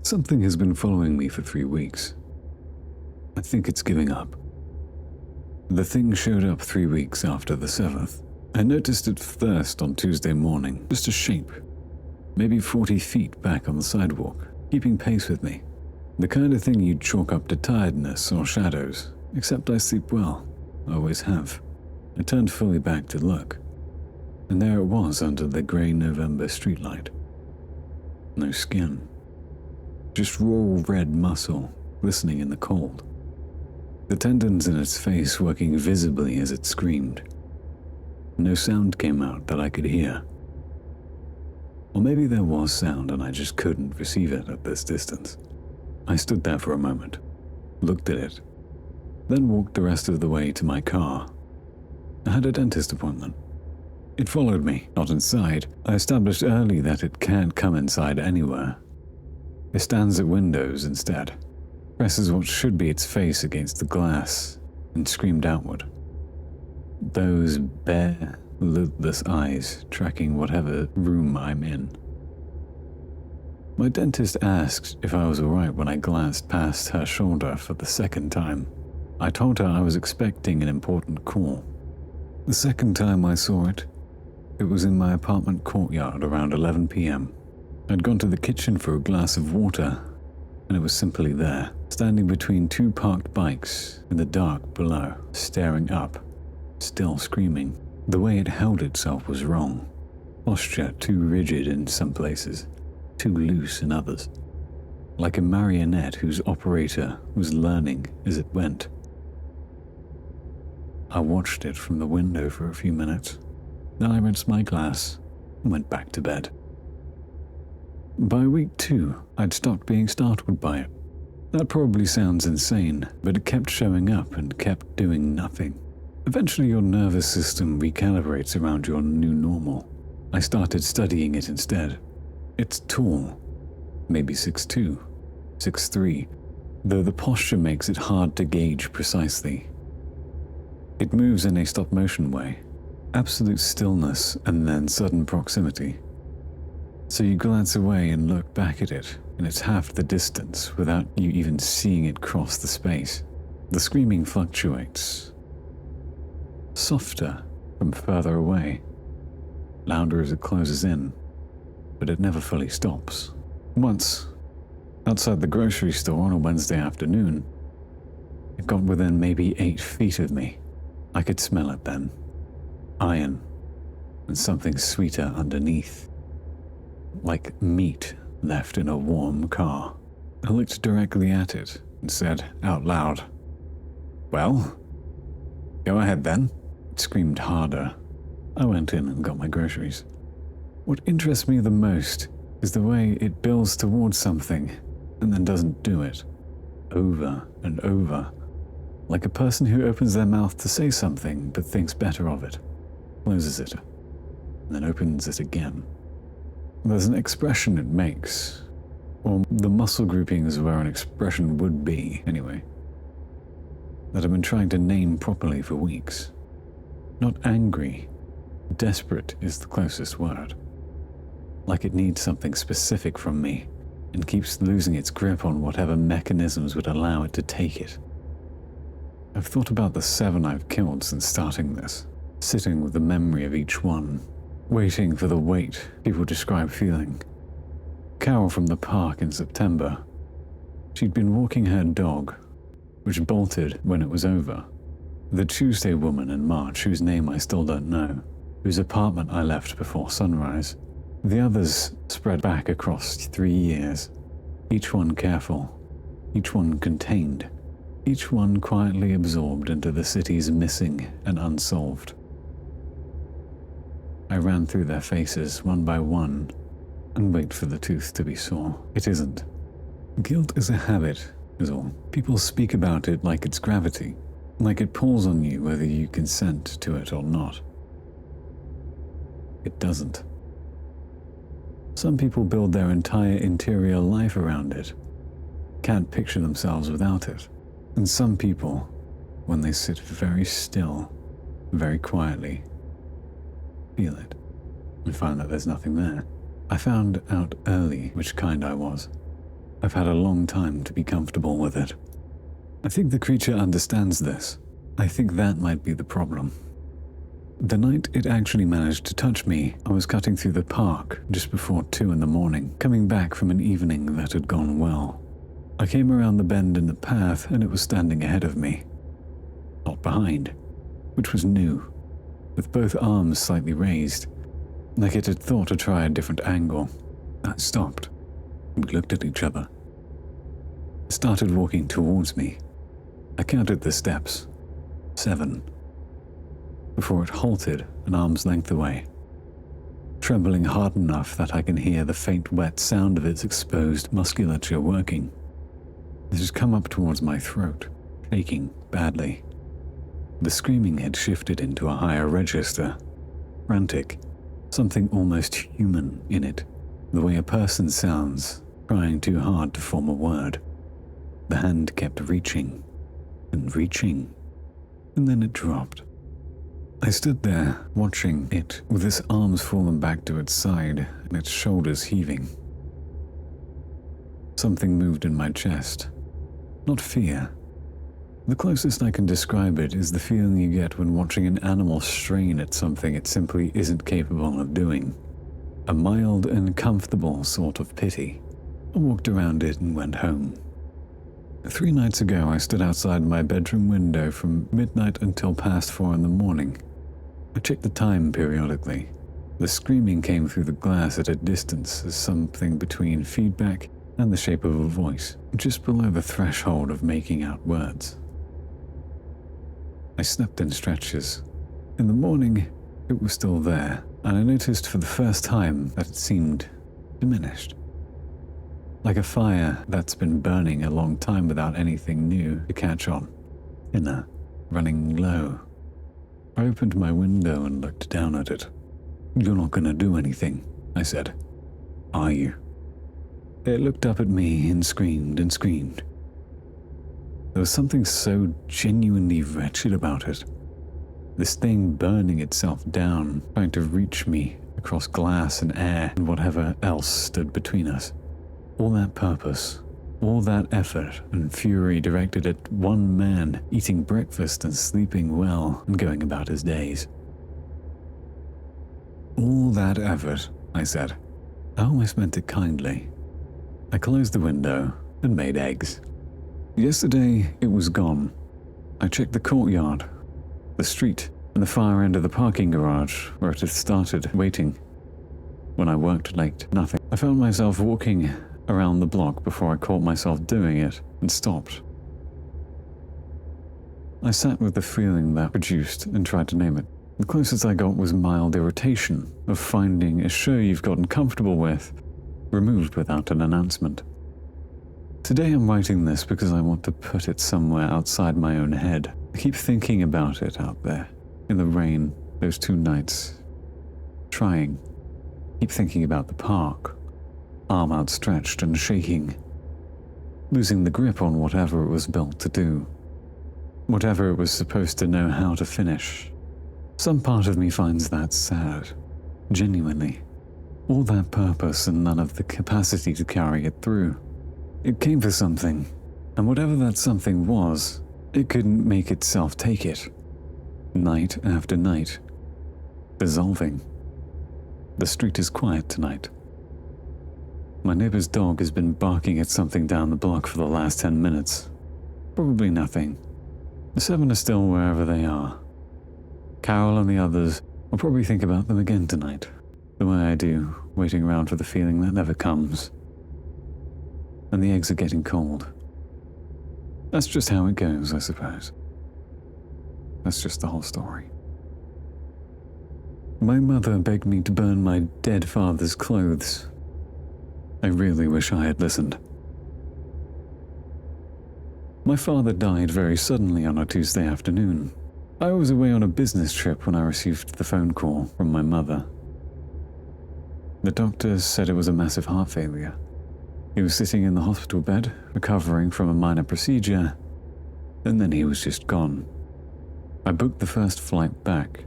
Something has been following me for 3 weeks. I think it's giving up. The thing showed up 3 weeks after the 7th. I noticed it first on Tuesday morning, just a shape, maybe 40 feet back on the sidewalk, keeping pace with me. The kind of thing you'd chalk up to tiredness or shadows, except I sleep well, I always have. I turned fully back to look, and there it was under the grey November streetlight. No skin, just raw red muscle glistening in the cold. The tendons in its face working visibly as it screamed. No sound came out that I could hear. Or maybe there was sound and I just couldn't receive it at this distance. I stood there for a moment, looked at it, then walked the rest of the way to my car. I had a dentist appointment. It followed me, not inside. I established early that it can't come inside anywhere. It stands at windows instead, presses what should be its face against the glass, and screamed outward. Those bare, lidless eyes tracking whatever room I'm in. My dentist asked if I was alright when I glanced past her shoulder for the second time. I told her I was expecting an important call. The second time I saw it, it was in my apartment courtyard around 11 p.m. I'd gone to the kitchen for a glass of water, and it was simply there, standing between 2 parked bikes in the dark below, staring up, still screaming. The way it held itself was wrong. Posture too rigid in some places, too loose in others. Like a marionette whose operator was learning as it went. I watched it from the window for a few minutes. Then I rinsed my glass and went back to bed. By week 2, I'd stopped being startled by it. That probably sounds insane, but it kept showing up and kept doing nothing. Eventually your nervous system recalibrates around your new normal. I started studying it instead. It's tall, maybe 6'2", 6'3", though the posture makes it hard to gauge precisely. It moves in a stop-motion way, absolute stillness and then sudden proximity. So you glance away and look back at it, and it's half the distance without you even seeing it cross the space. The screaming fluctuates. Softer from further away, louder as it closes in, but it never fully stops. Once, outside the grocery store on a Wednesday afternoon, it got within maybe 8 feet of me. I could smell it then. Iron, and something sweeter underneath. Like meat left in a warm car. I looked directly at it and said out loud, "Well, go ahead then." It screamed harder. I went in and got my groceries. What interests me the most is the way it builds towards something and then doesn't do it. Over and over. Like a person who opens their mouth to say something but thinks better of it, closes it, and then opens it again. There's an expression it makes, or the muscle groupings where an expression would be, anyway, that I've been trying to name properly for weeks. Not angry, desperate is the closest word. Like it needs something specific from me, and keeps losing its grip on whatever mechanisms would allow it to take it. I've thought about the 7 I've killed since starting this, sitting with the memory of each one, waiting for the weight people describe feeling. Carol from the park in September. She'd been walking her dog, which bolted when it was over. The Tuesday woman in March, whose name I still don't know, whose apartment I left before sunrise. The others spread back across 3 years, each one careful, each one contained, each one quietly absorbed into the city's missing and unsolved. I ran through their faces one by one and wait for the tooth to be sore. It isn't. Guilt is a habit, is all. People speak about it like it's gravity, like it pulls on you whether you consent to it or not. It doesn't. Some people build their entire interior life around it, can't picture themselves without it. And some people, when they sit very still, very quietly, feel it, and find that there's nothing there. I found out early which kind I was. I've had a long time to be comfortable with it. I think the creature understands this. I think that might be the problem. The night it actually managed to touch me, I was cutting through the park just before 2 in the morning, coming back from an evening that had gone well. I came around the bend in the path and it was standing ahead of me. Not behind, which was new, with both arms slightly raised, like it had thought to try a different angle. I stopped. We looked at each other. It started walking towards me. I counted the steps. 7. Before it halted an arm's length away, trembling hard enough that I can hear the faint wet sound of its exposed musculature working. It had come up towards my throat, shaking badly. The screaming had shifted into a higher register, frantic, something almost human in it, the way a person sounds, trying too hard to form a word. The hand kept reaching, and then it dropped. I stood there, watching it, with its arms fallen back to its side and its shoulders heaving. Something moved in my chest. Not fear. The closest I can describe it is the feeling you get when watching an animal strain at something it simply isn't capable of doing. A mild and comfortable sort of pity. I walked around it and went home. 3 nights ago, I stood outside my bedroom window from midnight until past 4 in the morning. I checked the time periodically. The screaming came through the glass at a distance as something between feedback and the shape of a voice, just below the threshold of making out words. I slept in stretches. In the morning, it was still there, and I noticed for the first time that it seemed diminished. Like a fire that's been burning a long time without anything new to catch on. Thinner, running low. I opened my window and looked down at it. "You're not gonna do anything," I said. "Are you?" It looked up at me and screamed and screamed. There was something so genuinely wretched about it. This thing burning itself down, trying to reach me across glass and air and whatever else stood between us. All that purpose, all that effort and fury directed at one man eating breakfast and sleeping well and going about his days. All that effort, I said. I almost meant it kindly. I closed the window and made eggs. Yesterday, it was gone. I checked the courtyard, the street, and the far end of the parking garage where it had started waiting. When I worked late, nothing. I found myself walking around the block before I caught myself doing it and stopped. I sat with the feeling that produced and tried to name it. The closest I got was mild irritation of finding a show you've gotten comfortable with removed without an announcement. Today I'm writing this because I want to put it somewhere outside my own head. I keep thinking about it out there, in the rain, those 2 nights. Trying. Keep thinking about the park, arm outstretched and shaking. Losing the grip on whatever it was built to do. Whatever it was supposed to know how to finish. Some part of me finds that sad. Genuinely. All that purpose and none of the capacity to carry it through. It came for something, and whatever that something was, it couldn't make itself take it. Night after night. Dissolving. The street is quiet tonight. My neighbor's dog has been barking at something down the block for the last 10 minutes. Probably nothing. The 7 are still wherever they are. Carol and the others will probably think about them again tonight, the way I do, waiting around for the feeling that never comes. And the eggs are getting cold. That's just how it goes, I suppose. That's just the whole story. My mother begged me to burn my dead father's clothes. I really wish I had listened. My father died very suddenly on a Tuesday afternoon. I was away on a business trip when I received the phone call from my mother. The doctors said it was a massive heart failure. He was sitting in the hospital bed, recovering from a minor procedure, and then he was just gone. I booked the first flight back,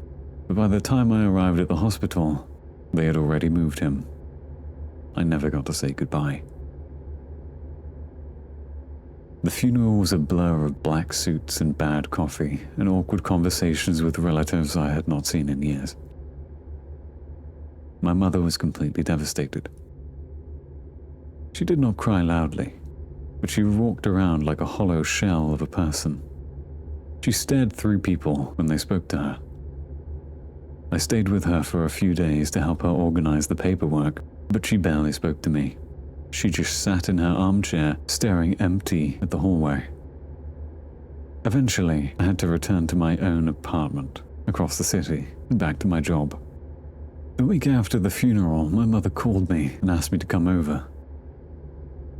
but by the time I arrived at the hospital, they had already moved him. I never got to say goodbye. The funeral was a blur of black suits and bad coffee and awkward conversations with relatives I had not seen in years. My mother was completely devastated. She did not cry loudly, but she walked around like a hollow shell of a person. She stared through people when they spoke to her. I stayed with her for a few days to help her organize the paperwork, but she barely spoke to me. She just sat in her armchair, staring empty at the hallway. Eventually, I had to return to my own apartment across the city and back to my job. The week after the funeral, my mother called me and asked me to come over.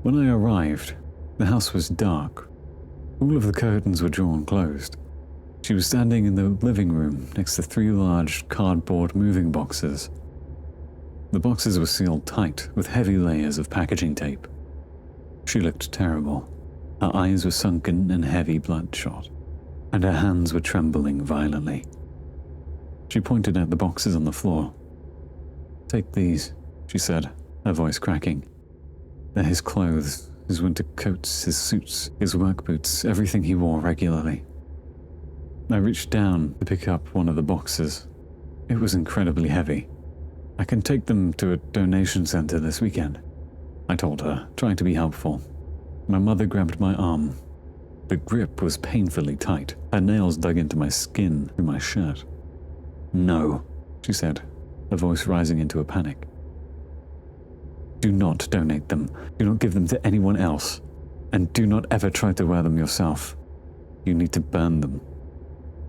When I arrived, the house was dark. All of the curtains were drawn closed. She was standing in the living room next to 3 large cardboard moving boxes. The boxes were sealed tight with heavy layers of packaging tape. She looked terrible. Her eyes were sunken and heavy bloodshot, and her hands were trembling violently. She pointed at the boxes on the floor. "Take these," she said, her voice cracking. "They're his clothes, his winter coats, his suits, his work boots, everything he wore regularly." I reached down to pick up one of the boxes. It was incredibly heavy. "I can take them to a donation center this weekend," I told her, trying to be helpful. My mother grabbed my arm. The grip was painfully tight. Her nails dug into my skin through my shirt. "No," she said, her voice rising into a panic. "Do not donate them. Do not give them to anyone else. And do not ever try to wear them yourself. You need to burn them."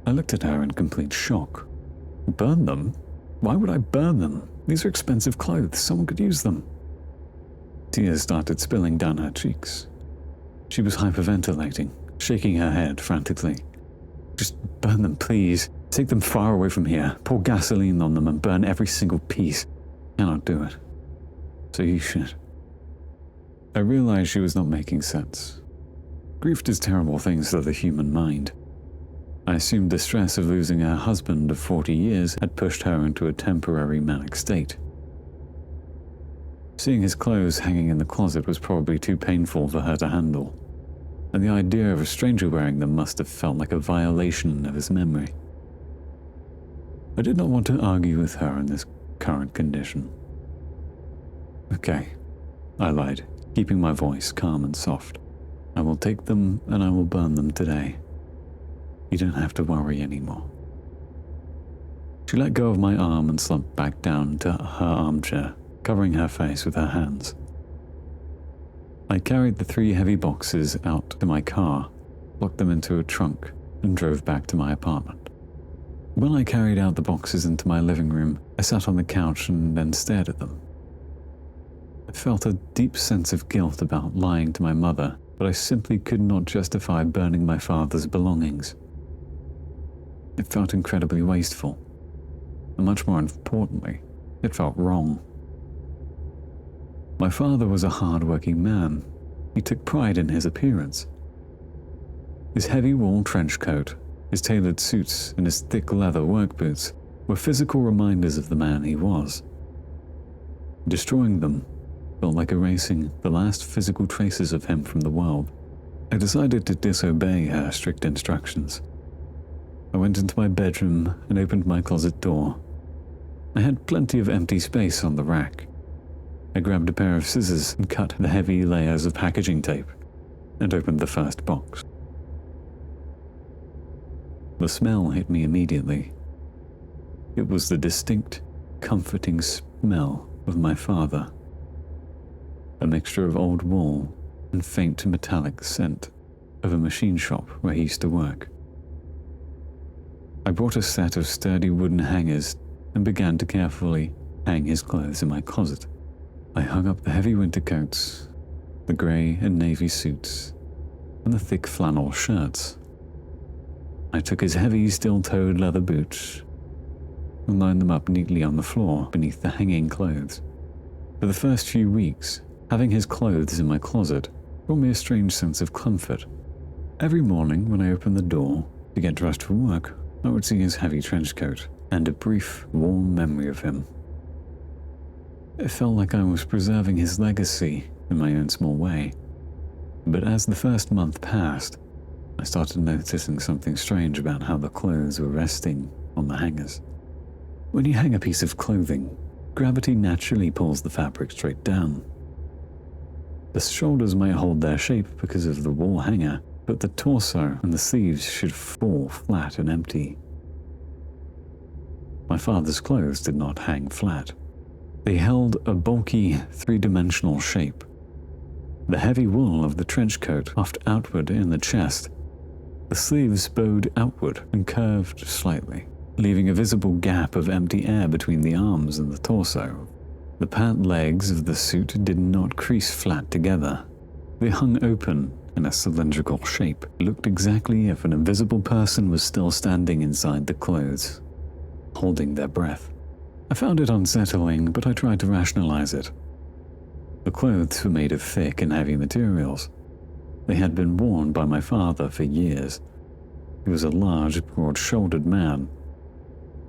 I looked at her in complete shock. "Burn them? Why would I burn them? These are expensive clothes. Someone could use them." Tears started spilling down her cheeks. She was hyperventilating, shaking her head frantically. "Just burn them, please. Take them far away from here. Pour gasoline on them and burn every single piece. I cannot do it. So you should." I realized she was not making sense. Grief does terrible things to the human mind. I assumed the stress of losing her husband of 40 years had pushed her into a temporary manic state. Seeing his clothes hanging in the closet was probably too painful for her to handle, and the idea of a stranger wearing them must have felt like a violation of his memory. I did not want to argue with her in this current condition. "Okay," I lied, keeping my voice calm and soft. "I will take them and I will burn them today. You don't have to worry anymore." She let go of my arm and slumped back down to her armchair, covering her face with her hands. I carried the 3 heavy boxes out to my car, locked them into a trunk, and drove back to my apartment. When I carried out the boxes into my living room, I sat on the couch and then stared at them. I felt a deep sense of guilt about lying to my mother, but I simply could not justify burning my father's belongings. It felt incredibly wasteful, and much more importantly, it felt wrong. My father was a hard-working man. He took pride in his appearance. His heavy wool trench coat, his tailored suits, and his thick leather work boots were physical reminders of the man he was. Destroying them felt like erasing the last physical traces of him from the world. I decided to disobey her strict instructions. I went into my bedroom and opened my closet door. I had plenty of empty space on the rack. I grabbed a pair of scissors and cut the heavy layers of packaging tape and opened the first box. The smell hit me immediately. It was the distinct, comforting smell of my father. A mixture of old wool and faint metallic scent of a machine shop where he used to work. I brought a set of sturdy wooden hangers and began to carefully hang his clothes in my closet. I hung up the heavy winter coats, the grey and navy suits, and the thick flannel shirts. I took his heavy steel-toed leather boots and lined them up neatly on the floor beneath the hanging clothes. For the first few weeks, having his clothes in my closet brought me a strange sense of comfort. Every morning when I opened the door to get dressed for work, I would see his heavy trench coat and a brief, warm memory of him. It felt like I was preserving his legacy in my own small way. But as the first month passed, I started noticing something strange about how the clothes were resting on the hangers. When you hang a piece of clothing, gravity naturally pulls the fabric straight down. The shoulders might hold their shape because of the wall hanger, but the torso and the sleeves should fall flat and empty. My father's clothes did not hang flat. They held a bulky, three-dimensional shape. The heavy wool of the trench coat puffed outward in the chest. The sleeves bowed outward and curved slightly, leaving a visible gap of empty air between the arms and the torso. The pant legs of the suit did not crease flat together. They hung open in a cylindrical shape. It looked exactly as if an invisible person was still standing inside the clothes, holding their breath. I found it unsettling, but I tried to rationalize it. The clothes were made of thick and heavy materials. They had been worn by my father for years. He was a large, broad-shouldered man.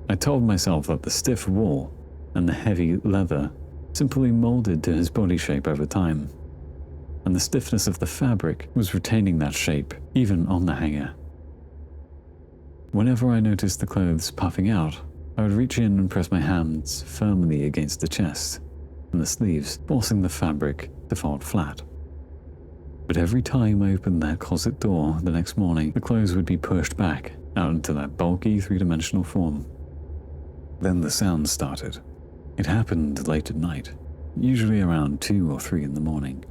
I told myself that the stiff wool and the heavy leather simply molded to his body shape over time, and the stiffness of the fabric was retaining that shape even on the hanger. Whenever I noticed the clothes puffing out, I would reach in and press my hands firmly against the chest and the sleeves, forcing the fabric to fold flat. But every time I opened that closet door the next morning, the clothes would be pushed back out into that bulky three-dimensional form. Then the sound started. It happened late at night, usually around 2 or 3 in the morning.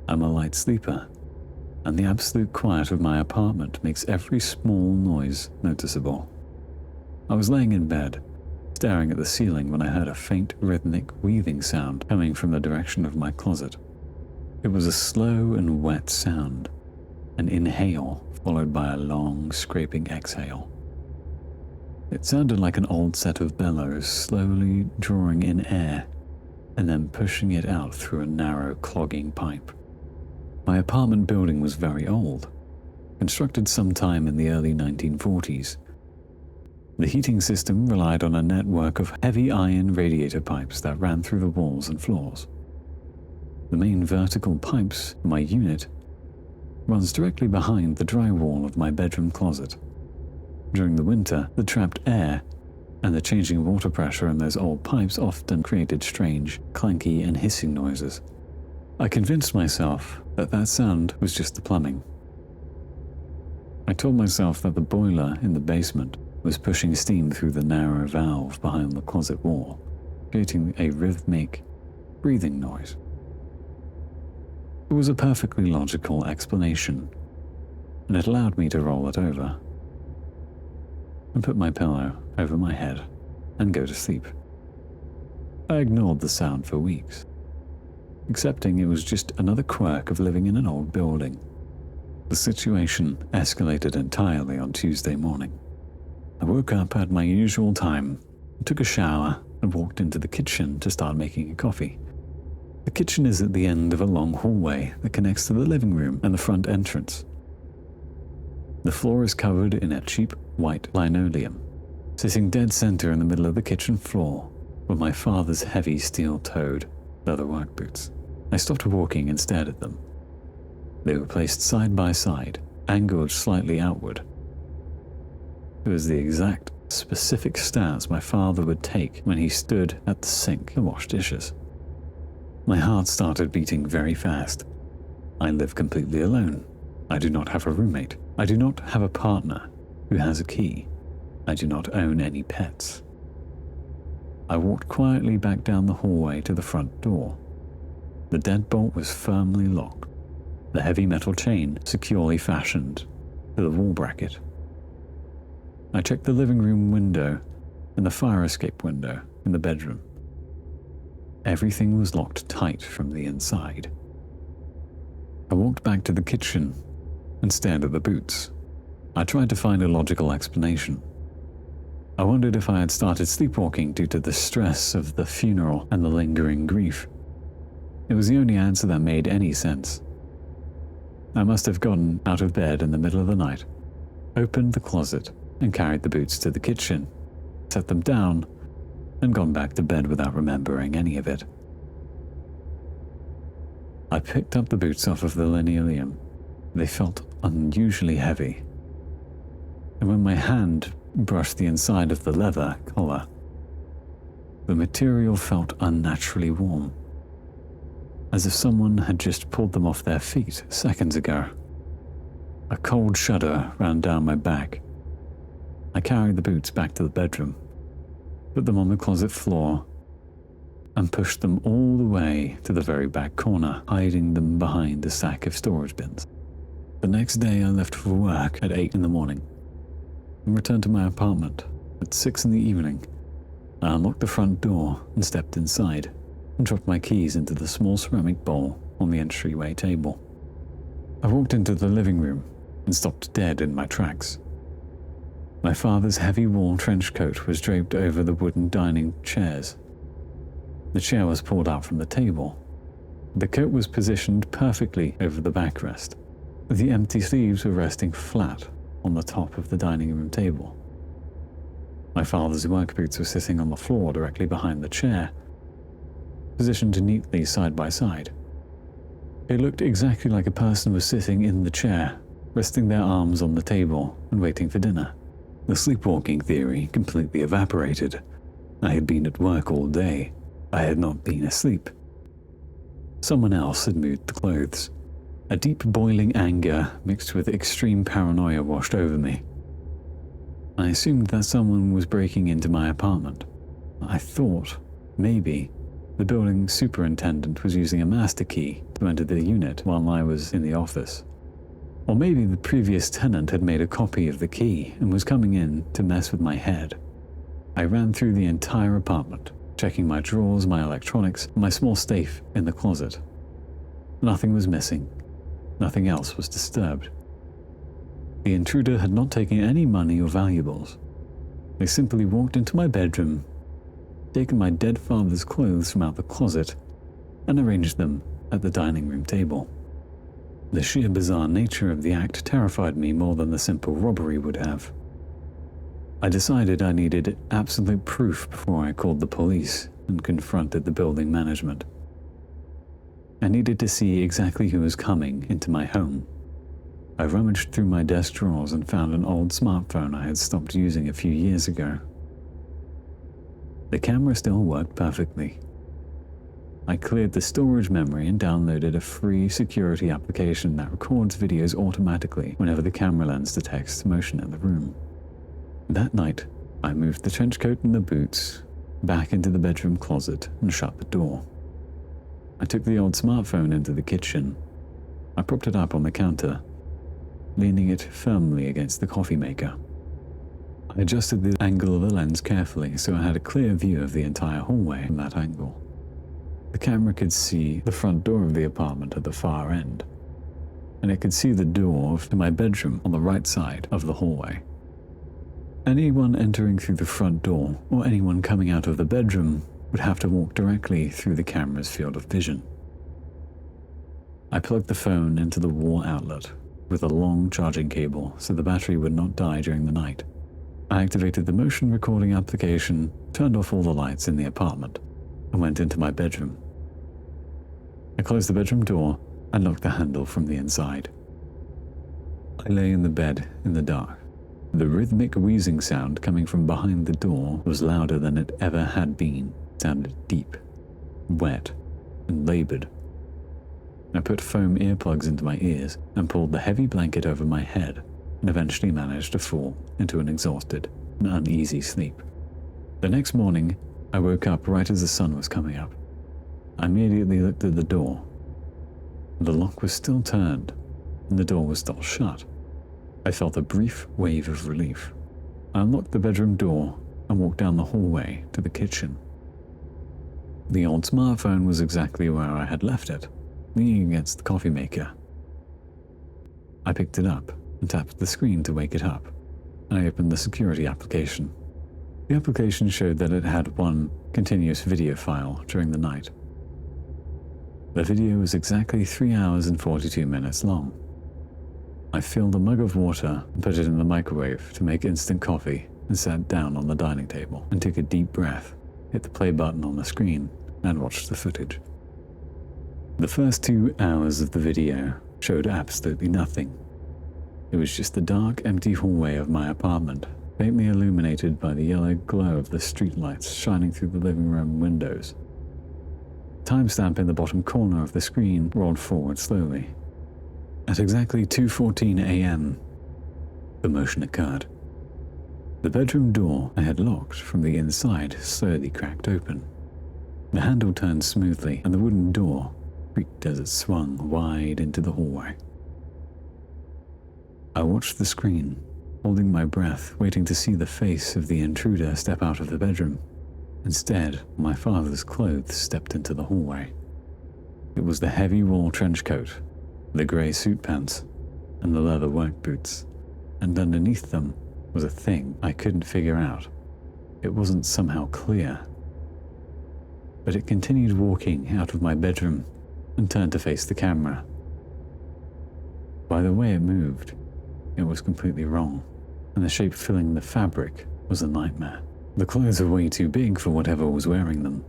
I'm a light sleeper, and the absolute quiet of my apartment makes every small noise noticeable. I was laying in bed, staring at the ceiling when I heard a faint rhythmic weaving sound coming from the direction of my closet. It was a slow and wet sound, an inhale followed by a long, scraping exhale. It sounded like an old set of bellows slowly drawing in air and then pushing it out through a narrow, clogging pipe. My apartment building was very old, constructed sometime in the early 1940s. The heating system relied on a network of heavy iron radiator pipes that ran through the walls and floors. The main vertical pipes for my unit runs directly behind the drywall of my bedroom closet. During the winter, the trapped air and the changing water pressure in those old pipes often created strange, clanky and hissing noises. I convinced myself that that sound was just the plumbing. I told myself that the boiler in the basement was pushing steam through the narrow valve behind the closet wall, creating a rhythmic, breathing noise. It was a perfectly logical explanation, and it allowed me to roll it over and put my pillow over my head and go to sleep. I ignored the sound for weeks, accepting it was just another quirk of living in an old building. The situation escalated entirely on Tuesday morning. I woke up at my usual time, took a shower, and walked into the kitchen to start making a coffee. The kitchen is at the end of a long hallway that connects to the living room and the front entrance. The floor is covered in a cheap white linoleum. Sitting dead center in the middle of the kitchen floor were my father's heavy steel-toed leather work boots. I stopped walking and stared at them. They were placed side by side, angled slightly outward. It was the exact, specific stance my father would take when he stood at the sink to wash dishes. My heart started beating very fast. I live completely alone. I do not have a roommate. I do not have a partner who has a key. I do not own any pets. I walked quietly back down the hallway to the front door. The deadbolt was firmly locked, the heavy metal chain securely fastened to the wall bracket. I checked the living room window and the fire escape window in the bedroom. Everything was locked tight from the inside. I walked back to the kitchen and stared at the boots. I tried to find a logical explanation. I wondered if I had started sleepwalking due to the stress of the funeral and the lingering grief. It was the only answer that made any sense. I must have gotten out of bed in the middle of the night, opened the closet, and carried the boots to the kitchen, set them down, and gone back to bed without remembering any of it. I picked up the boots off of the linoleum. They felt unusually heavy. And when my hand brushed the inside of the leather collar, the material felt unnaturally warm, as if someone had just pulled them off their feet seconds ago. A cold shudder ran down my back. I carried the boots back to the bedroom, put them on the closet floor, and pushed them all the way to the very back corner, hiding them behind a stack of storage bins. The next day I left for work at 8 in the morning and returned to my apartment at 6 in the evening. I unlocked the front door and stepped inside and dropped my keys into the small ceramic bowl on the entryway table. I walked into the living room and stopped dead in my tracks. My father's heavy wool trench coat was draped over the wooden dining chairs. The chair was pulled out from the table. The coat was positioned perfectly over the backrest. The empty sleeves were resting flat on the top of the dining room table. My father's work boots were sitting on the floor directly behind the chair, positioned neatly side by side. It looked exactly like a person was sitting in the chair, resting their arms on the table and waiting for dinner. The sleepwalking theory completely evaporated. I had been at work all day. I had not been asleep. Someone else had moved the clothes. A deep boiling anger mixed with extreme paranoia washed over me. I assumed that someone was breaking into my apartment. I thought, maybe, the building superintendent was using a master key to enter the unit while I was in the office. Or maybe the previous tenant had made a copy of the key and was coming in to mess with my head. I ran through the entire apartment, checking my drawers, my electronics, and my small safe in the closet. Nothing was missing. Nothing else was disturbed. The intruder had not taken any money or valuables. They simply walked into my bedroom, taken my dead father's clothes from out the closet, and arranged them at the dining room table. The sheer bizarre nature of the act terrified me more than the simple robbery would have. I decided I needed absolute proof before I called the police and confronted the building management. I needed to see exactly who was coming into my home. I rummaged through my desk drawers and found an old smartphone I had stopped using a few years ago. The camera still worked perfectly. I cleared the storage memory and downloaded a free security application that records videos automatically whenever the camera lens detects motion in the room. That night, I moved the trench coat and the boots back into the bedroom closet and shut the door. I took the old smartphone into the kitchen. I propped it up on the counter, leaning it firmly against the coffee maker. I adjusted the angle of the lens carefully so I had a clear view of the entire hallway from that angle. The camera could see the front door of the apartment at the far end, and it could see the door to my bedroom on the right side of the hallway. Anyone entering through the front door or anyone coming out of the bedroom would have to walk directly through the camera's field of vision. I plugged the phone into the wall outlet with a long charging cable so the battery would not die during the night. I activated the motion recording application, turned off all the lights in the apartment, and went into my bedroom. I closed the bedroom door and locked the handle from the inside. I lay in the bed in the dark. The rhythmic wheezing sound coming from behind the door was louder than it ever had been. It sounded deep, wet, and labored. I put foam earplugs into my ears and pulled the heavy blanket over my head and eventually managed to fall into an exhausted and uneasy sleep. The next morning, I woke up right as the sun was coming up. I immediately looked at the door. The lock was still turned, and the door was still shut. I felt a brief wave of relief. I unlocked the bedroom door and walked down the hallway to the kitchen. The old smartphone was exactly where I had left it, leaning against the coffee maker. I picked it up and tapped the screen to wake it up, and I opened the security application. The application showed that it had one continuous video file during the night. The video was exactly 3 hours and 42 minutes long. I filled a mug of water and put it in the microwave to make instant coffee and sat down on the dining table and took a deep breath, hit the play button on the screen, and watched the footage. The The first 2 hours of the video showed absolutely nothing. It was just the dark, empty hallway of my apartment, faintly illuminated by the yellow glow of the streetlights shining through the living room windows. The timestamp in the bottom corner of the screen rolled forward slowly. At exactly 2:14 a.m., the motion occurred. The bedroom door I had locked from the inside slowly cracked open. The handle turned smoothly, and the wooden door creaked as it swung wide into the hallway. I watched the screen, holding my breath, waiting to see the face of the intruder step out of the bedroom. Instead, my father's clothes stepped into the hallway. It was the heavy wool trench coat, the grey suit pants, and the leather work boots, and underneath them was a thing I couldn't figure out. It wasn't somehow clear. But it continued walking out of my bedroom and turned to face the camera. By the way it moved, it was completely wrong, and the shape filling the fabric was a nightmare. The clothes were way too big for whatever was wearing them.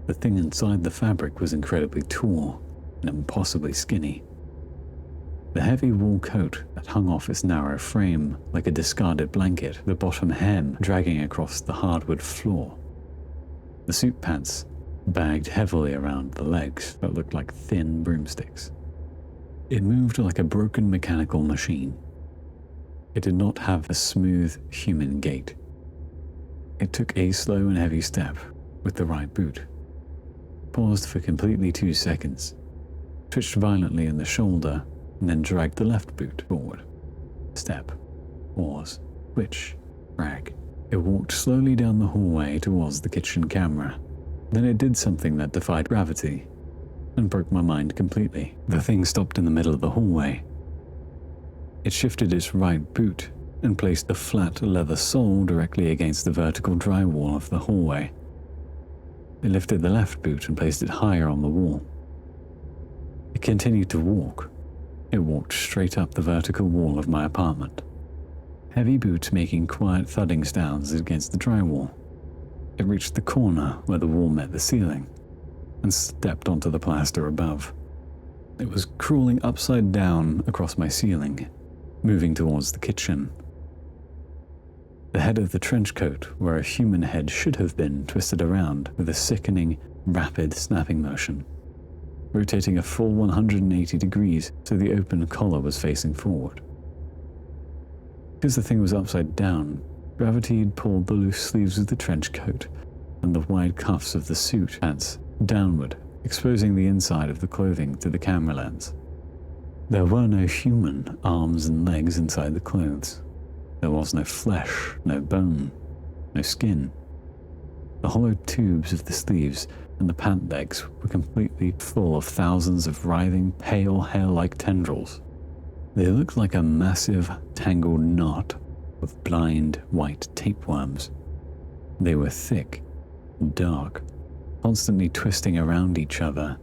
The thing inside the fabric was incredibly tall and impossibly skinny. The heavy wool coat that hung off its narrow frame like a discarded blanket, the bottom hem dragging across the hardwood floor. The suit pants bagged heavily around the legs that looked like thin broomsticks. It moved like a broken mechanical machine. It did not have a smooth human gait. It took a slow and heavy step with the right boot, paused for completely 2 seconds, twitched violently in the shoulder, and then dragged the left boot forward. Step, pause, twitch, drag. It walked slowly down the hallway towards the kitchen camera. Then it did something that defied gravity and broke my mind completely. The thing stopped in the middle of the hallway. It shifted its right boot and placed a flat leather sole directly against the vertical drywall of the hallway. It lifted the left boot and placed it higher on the wall. It continued to walk. It walked straight up the vertical wall of my apartment, heavy boots making quiet thudding sounds against the drywall. It reached the corner where the wall met the ceiling and stepped onto the plaster above. It was crawling upside down across my ceiling, moving towards the kitchen. The head of the trench coat, where a human head should have been, twisted around with a sickening, rapid snapping motion, rotating a full 180 degrees so the open collar was facing forward. Because the thing was upside down, gravity had pulled the loose sleeves of the trench coat and the wide cuffs of the suit pants downward, exposing the inside of the clothing to the camera lens. There were no human arms and legs inside the clothes. There was no flesh, no bone, no skin. The hollow tubes of the sleeves and the pant legs were completely full of thousands of writhing, pale hair-like tendrils. They looked like a massive, tangled knot of blind, white tapeworms. They were thick, dark, constantly twisting around each other,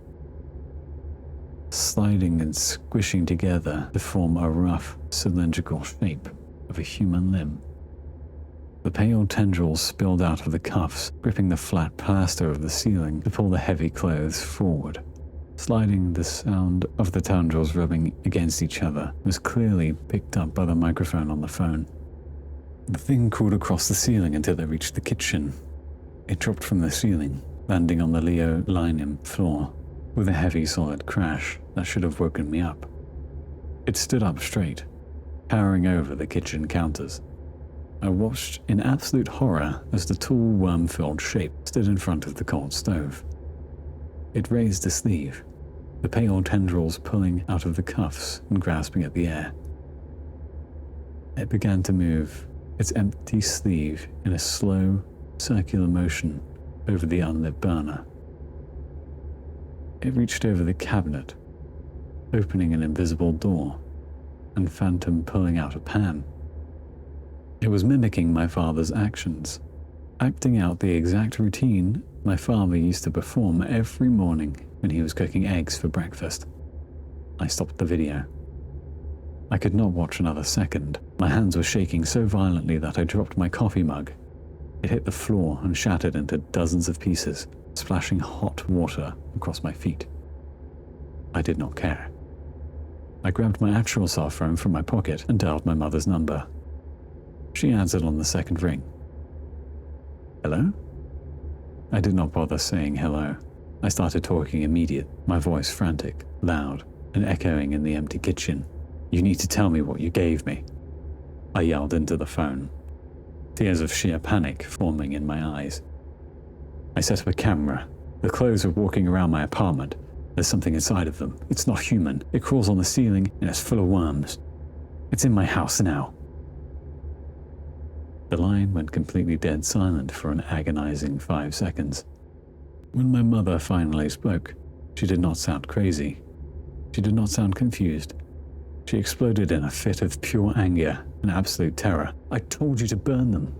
sliding and squishing together to form a rough, cylindrical shape of a human limb. The pale tendrils spilled out of the cuffs, gripping the flat plaster of the ceiling to pull the heavy clothes forward. Sliding, the sound of the tendrils rubbing against each other was clearly picked up by the microphone on the phone. The thing crawled across the ceiling until it reached the kitchen. It dropped from the ceiling, landing on the linoleum floor with a heavy, solid crash that should have woken me up. It stood up straight, towering over the kitchen counters. I watched in absolute horror as the tall, worm-filled shape stood in front of the cold stove. It raised a sleeve, the pale tendrils pulling out of the cuffs and grasping at the air. It began to move its empty sleeve in a slow, circular motion over the unlit burner. It reached over the cabinet, opening an invisible door, and phantom pulling out a pan. It was mimicking my father's actions, acting out the exact routine my father used to perform every morning when he was cooking eggs for breakfast. I stopped the video. I could not watch another second. My hands were shaking so violently that I dropped my coffee mug. It hit the floor and shattered into dozens of pieces, splashing hot water across my feet. I did not care. I grabbed my actual cell phone from my pocket and dialed my mother's number. She answered on the second ring. Hello? I did not bother saying hello. I started talking immediate, my voice frantic, loud, and echoing in the empty kitchen. You need to tell me what you gave me. I yelled into the phone, tears of sheer panic forming in my eyes. I set up a camera. The clothes are walking around my apartment. There's something inside of them. It's not human. It crawls on the ceiling and it's full of worms. It's in my house now. The line went completely dead silent for an agonizing 5 seconds. When my mother finally spoke, she did not sound crazy. She did not sound confused. She exploded in a fit of pure anger and absolute terror. I told you to burn them.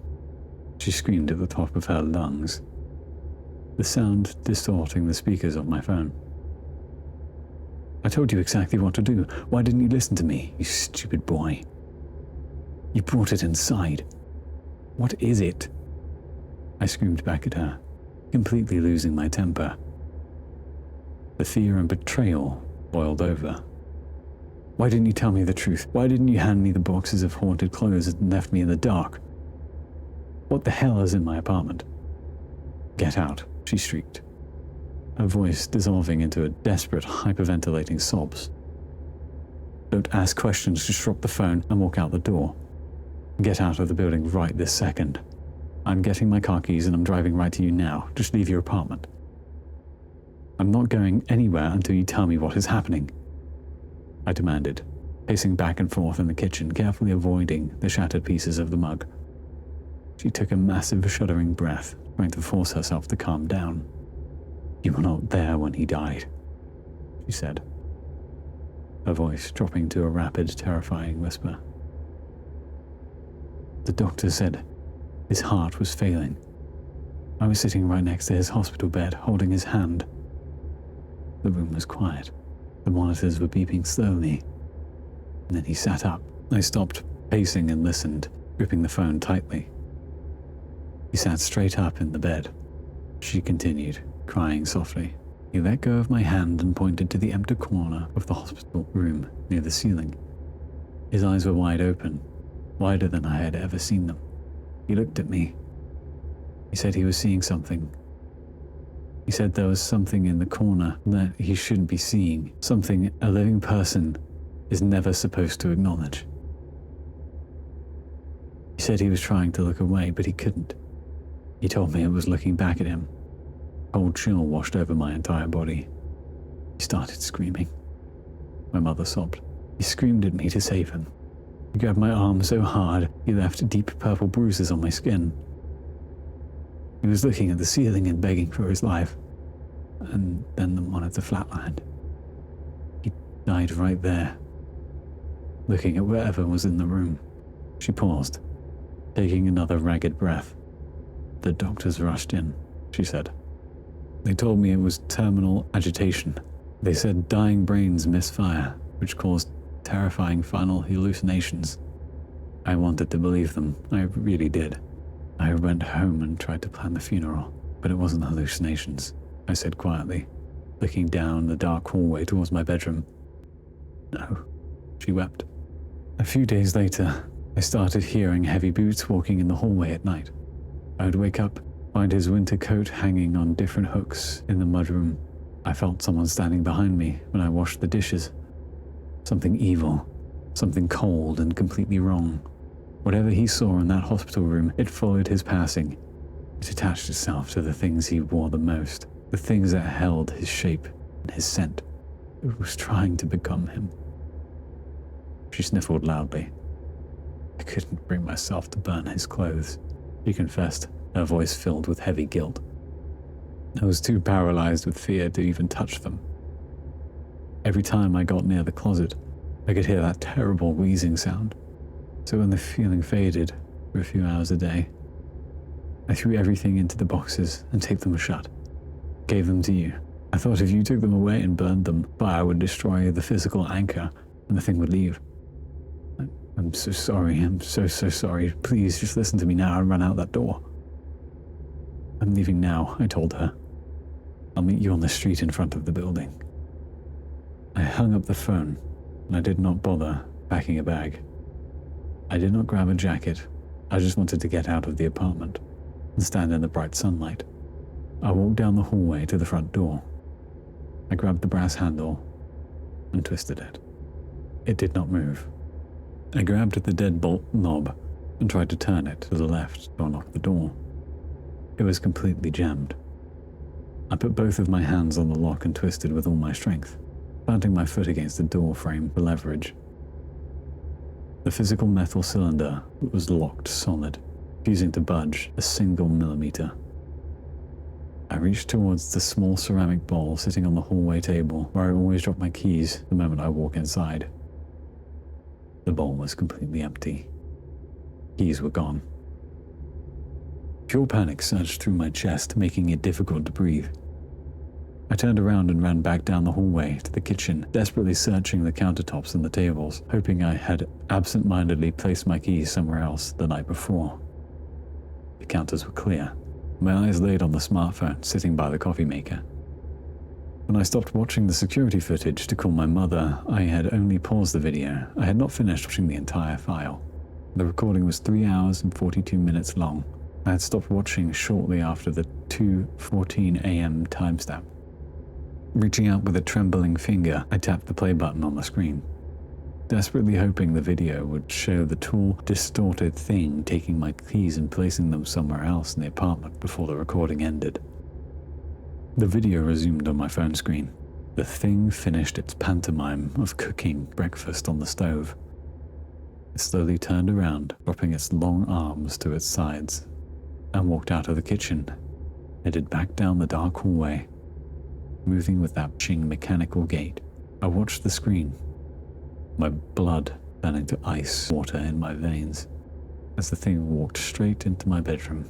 She screamed at the top of her lungs, the sound distorting the speakers of my phone. I told you exactly what to do. Why didn't you listen to me, you stupid boy? You brought it inside. What is it? I screamed back at her, completely losing my temper. The fear and betrayal boiled over. Why didn't you tell me the truth? Why didn't you hand me the boxes of haunted clothes and left me in the dark? What the hell is in my apartment? Get out, she shrieked, her voice dissolving into a desperate, hyperventilating sobs. Don't ask questions, just drop the phone and walk out the door. Get out of the building right this second. I'm getting my car keys and I'm driving right to you now. Just leave your apartment. I'm not going anywhere until you tell me what is happening, I demanded, pacing back and forth in the kitchen, carefully avoiding the shattered pieces of the mug. She took a massive, shuddering breath, trying to force herself to calm down. You were not there when he died, she said, her voice dropping to a rapid, terrifying whisper. The doctor said his heart was failing. I was sitting right next to his hospital bed, holding his hand. The room was quiet. The monitors were beeping slowly. And then he sat up. I stopped pacing and listened, gripping the phone tightly. He sat straight up in the bed. She continued, crying softly. He let go of my hand and pointed to the empty corner of the hospital room near the ceiling. His eyes were wide open, wider than I had ever seen them. He looked at me. He said he was seeing something. He said there was something in the corner that he shouldn't be seeing, something a living person is never supposed to acknowledge. He said he was trying to look away, but he couldn't. He told me it was looking back at him. A cold chill washed over my entire body. He started screaming. My mother sobbed. He screamed at me to save him. He grabbed my arm so hard, he left deep purple bruises on my skin. He was looking at the ceiling and begging for his life. And then the monitor flatlined. He died right there, looking at whatever was in the room. She paused, taking another ragged breath. The doctors rushed in, she said. They told me it was terminal agitation. They said dying brains misfire, which caused terrifying final hallucinations. I wanted to believe them. I really did. I went home and tried to plan the funeral, but it wasn't hallucinations, I said quietly, looking down the dark hallway towards my bedroom. No, she wept. A few days later, I started hearing heavy boots walking in the hallway at night. I would wake up, find his winter coat hanging on different hooks in the mudroom. I felt someone standing behind me when I washed the dishes. Something evil, something cold and completely wrong. Whatever he saw in that hospital room, it followed his passing. It attached itself to the things he wore the most, the things that held his shape and his scent. It was trying to become him. She sniffled loudly. I couldn't bring myself to burn his clothes, she confessed, her voice filled with heavy guilt. I was too paralyzed with fear to even touch them. Every time I got near the closet, I could hear that terrible wheezing sound. So when the feeling faded for a few hours a day, I threw everything into the boxes and taped them shut. Gave them to you. I thought if you took them away and burned them, fire would destroy the physical anchor and the thing would leave. I'm so sorry. I'm so sorry. Please just listen to me now and run out that door. I'm leaving now, I told her. I'll meet you on the street in front of the building. hung up the phone, and I did not bother packing a bag. I did not grab a jacket. I just wanted to get out of the apartment and stand in the bright sunlight. I walked down the hallway to the front door. I grabbed the brass handle and twisted it. It did not move. I grabbed the deadbolt knob and tried to turn it to the left to unlock the door. It was completely jammed. I put both of my hands on the lock and twisted with all my strength, planting my foot against the door frame for leverage. The physical metal cylinder was locked solid, refusing to budge a single millimeter. I reached towards the small ceramic bowl sitting on the hallway table where I always drop my keys the moment I walk inside. The bowl was completely empty. Keys were gone. Pure panic surged through my chest, making it difficult to breathe. I turned around and ran back down the hallway to the kitchen, desperately searching the countertops and the tables, hoping I had absent-mindedly placed my keys somewhere else the night before. The counters were clear. My eyes laid on the smartphone sitting by the coffee maker. When I stopped watching the security footage to call my mother, I had only paused the video. I had not finished watching the entire file. The recording was 3 hours and 42 minutes long. I had stopped watching shortly after the 2:14 a.m. timestamp. Reaching out with a trembling finger, I tapped the play button on the screen, desperately hoping the video would show the tall, distorted thing taking my keys and placing them somewhere else in the apartment before the recording ended. The video resumed on my phone screen. The thing finished its pantomime of cooking breakfast on the stove. It slowly turned around, dropping its long arms to its sides, and walked out of the kitchen, headed back down the dark hallway, moving with that ching mechanical gait. I watched the screen, my blood turning to ice water in my veins, as the thing walked straight into my bedroom.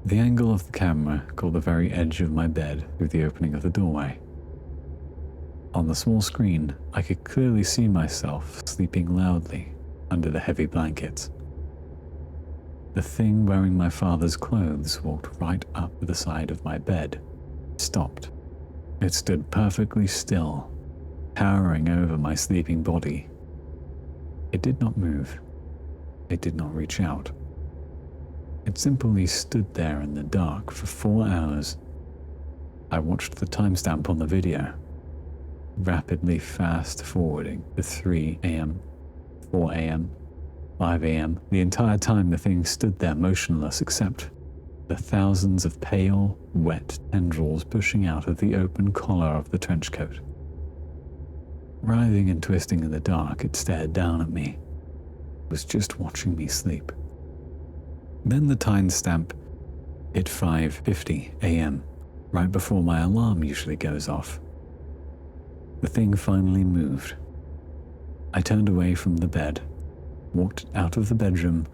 The angle of the camera caught the very edge of my bed through the opening of the doorway. On the small screen, I could clearly see myself sleeping loudly under the heavy blankets. The thing wearing my father's clothes walked right up to the side of my bed, stopped. It stood perfectly still, towering over my sleeping body. It did not move. It did not reach out. It simply stood there in the dark for 4 hours. I watched the timestamp on the video, rapidly fast-forwarding to 3 a.m., 4 a.m., 5 a.m. The entire time the thing stood there motionless, except the thousands of pale, wet tendrils pushing out of the open collar of the trench coat. Writhing and twisting in the dark, it stared down at me. It was just watching me sleep. Then the timestamp hit 5:50 a.m., right before my alarm usually goes off. The thing finally moved. I turned away from the bed, walked out of the bedroom,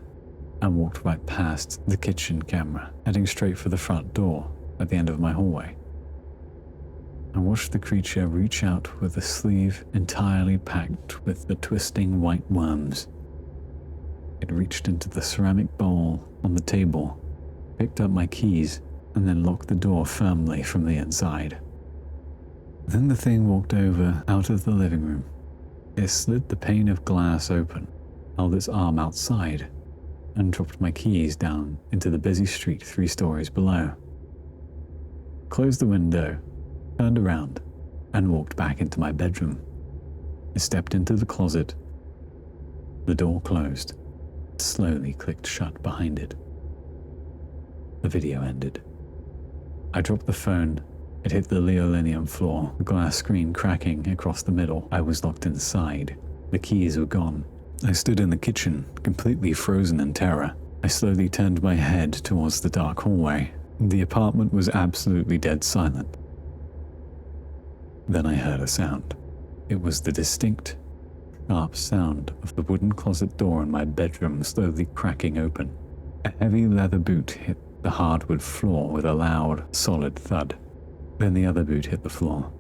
and walked right past the kitchen camera, heading straight for the front door at the end of my hallway. I watched the creature reach out with a sleeve entirely packed with the twisting white worms. It reached into the ceramic bowl on the table, picked up my keys, and then locked the door firmly from the inside. Then the thing walked over out of the living room. It slid the pane of glass open, held its arm outside, and dropped my keys down into the busy street 3 stories below. Closed the window, turned around, and walked back into my bedroom. I stepped into the closet. The door closed, slowly clicked shut behind it. The video ended. I dropped the phone. It hit the neodymium floor, the glass screen cracking across the middle. I was locked inside. The keys were gone. I stood in the kitchen, completely frozen in terror. I slowly turned my head towards the dark hallway. The apartment was absolutely dead silent. Then I heard a sound. It was the distinct, sharp sound of the wooden closet door in my bedroom slowly cracking open. A heavy leather boot hit the hardwood floor with a loud, solid thud. Then the other boot hit the floor.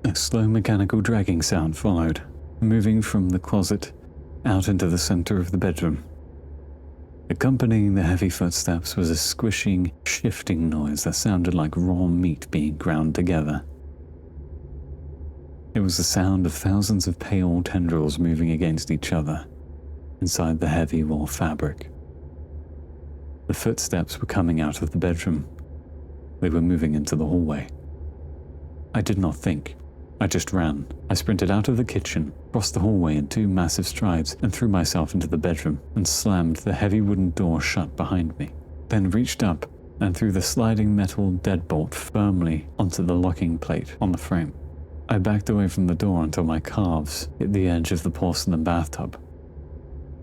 A slow mechanical dragging sound followed, moving from the closet out into the center of the bedroom. Accompanying the heavy footsteps was a squishing, shifting noise that sounded like raw meat being ground together. It was the sound of thousands of pale tendrils moving against each other inside the heavy wool fabric. The footsteps were coming out of the bedroom. They were moving into the hallway. I did not think. I just ran. I sprinted out of the kitchen, crossed the hallway in 2 massive strides, and threw myself into the bedroom and slammed the heavy wooden door shut behind me. Then reached up and threw the sliding metal deadbolt firmly onto the locking plate on the frame. I backed away from the door until my calves hit the edge of the porcelain bathtub,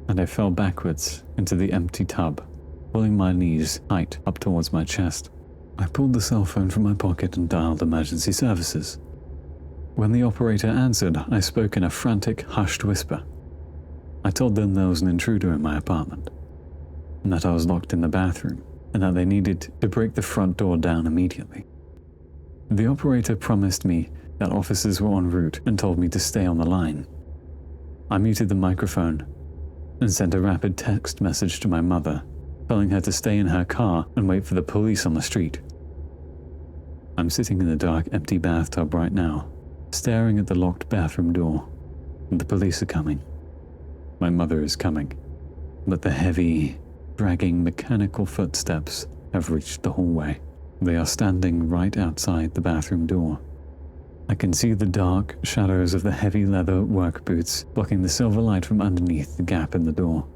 and I fell backwards into the empty tub, pulling my knees tight up towards my chest. I pulled the cell phone from my pocket and dialed emergency services. When the operator answered, I spoke in a frantic, hushed whisper. I told them there was an intruder in my apartment, and that I was locked in the bathroom, and that they needed to break the front door down immediately. The operator promised me that officers were en route and told me to stay on the line. I muted the microphone and sent a rapid text message to my mother, telling her to stay in her car and wait for the police on the street. I'm sitting in the dark, empty bathtub right now, staring at the locked bathroom door, and the police are coming. My mother is coming, but the heavy, dragging mechanical footsteps have reached the hallway. They are standing right outside the bathroom door. I can see the dark shadows of the heavy leather work boots blocking the silver light from underneath the gap in the door.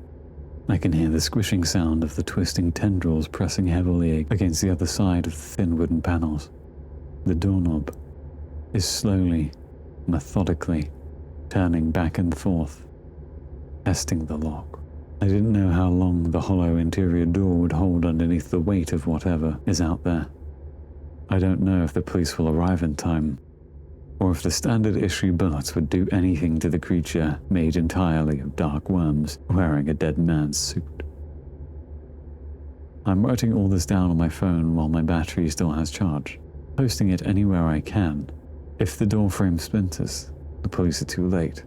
I can hear the squishing sound of the twisting tendrils pressing heavily against the other side of the thin wooden panels. The doorknob is slowly, methodically turning back and forth, testing the lock. I didn't know how long the hollow interior door would hold underneath the weight of whatever is out there. I don't know if the police will arrive in time, or if the standard issue bullets would do anything to the creature made entirely of dark worms wearing a dead man's suit. I'm writing all this down on my phone while my battery still has charge, posting it anywhere I can. If the door frame splinters, the police are too late.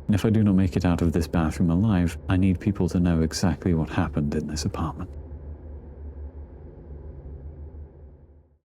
And if I do not make it out of this bathroom alive, I need people to know exactly what happened in this apartment.